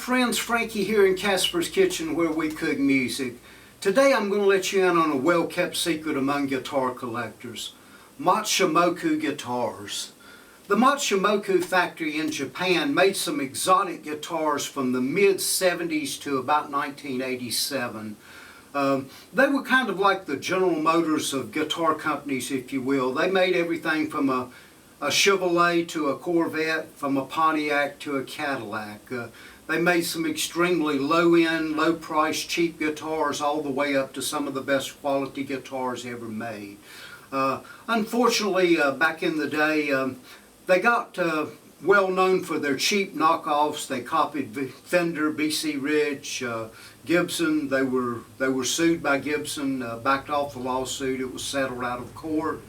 friends, Frankie here in Casper's Kitchen where we cook music. Today I'm going to let you in on a well-kept secret among guitar collectors. Matsumoku Guitars. The Matsumoku Factory in Japan made some exotic guitars from the mid-70s to about 1987. They were kind of like the General Motors of guitar companies, if you will. They made everything from a Chevrolet to a Corvette, from a Pontiac to a Cadillac. They made some extremely low-end, low-priced, cheap guitars all the way up to some of the best quality guitars ever made. Unfortunately, back in the day, they got well known for their cheap knockoffs. They copied Fender, BC Rich, Gibson. They were sued by Gibson, backed off the lawsuit. It was settled out of court.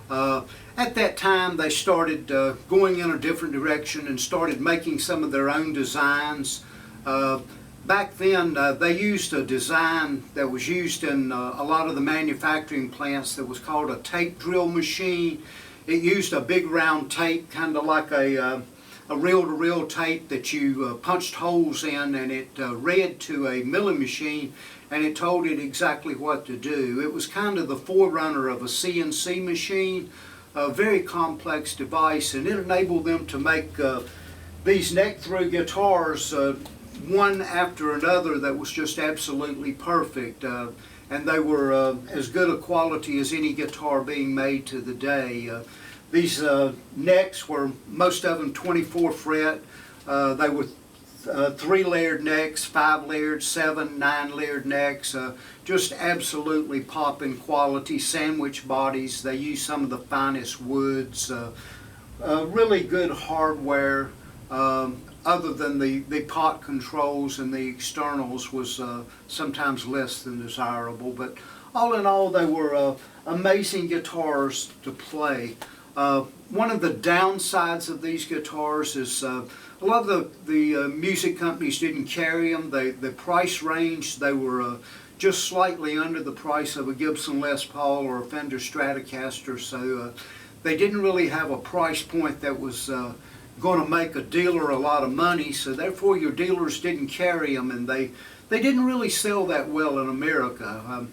At that time, they started going in a different direction and started making some of their own designs. Back then, they used a design that was used in a lot of the manufacturing plants that was called a tape drill machine. It used a big round tape, kind of like a reel-to-reel tape that you punched holes in, and it read to a milling machine, and it told it exactly what to do. It was kind of the forerunner of a CNC machine, a very complex device, and it enabled them to make these neck-thru guitars one after another that was just absolutely perfect. And they were as good a quality as any guitar being made to the day. These necks were, most of them 24 fret. They were 3-layered necks, 5-layered, 7, 9-layered necks. Just absolutely popping quality. Sandwich bodies. They used some of the finest woods. Really good hardware. Other than the pot controls and the externals was sometimes less than desirable. But all in all, they were amazing guitars to play. One of the downsides of these guitars is a lot of the music companies didn't carry them. The price range, they were just slightly under the price of a Gibson Les Paul or a Fender Stratocaster, so they didn't really have a price point that was going to make a dealer a lot of money, so therefore your dealers didn't carry them, and they didn't really sell that well in America.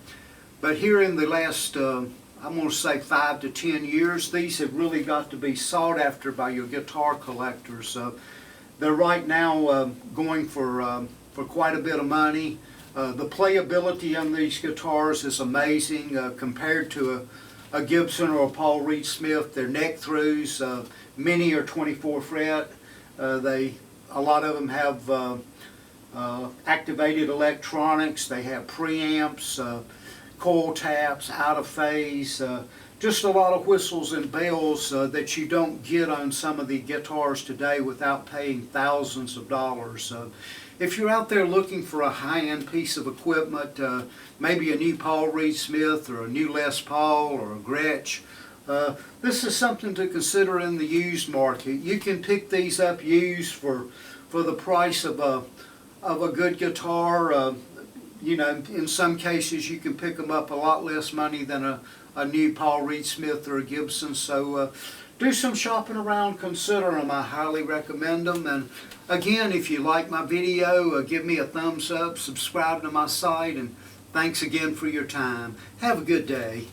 But here in the last I'm going to say 5 to 10 years, these have really got to be sought after by your guitar collectors. They're right now going for quite a bit of money. The playability on these guitars is amazing compared to a Gibson or a Paul Reed Smith. They're neck-thrus. Many are 24 fret. A lot of them have activated electronics. They have preamps, coil taps, out of phase, just a lot of whistles and bells that you don't get on some of the guitars today without paying thousands of dollars. If you're out there looking for a high-end piece of equipment, maybe a new Paul Reed Smith or a new Les Paul or a Gretsch, this is something to consider in the used market. You can pick these up used for the price of a good guitar. You know, in some cases you can pick them up a lot less money than a new Paul Reed Smith or a Gibson. So do some shopping around, consider them. I highly recommend them. And again, if you like my video, give me a thumbs up, subscribe to my site, and thanks again for your time. Have a good day.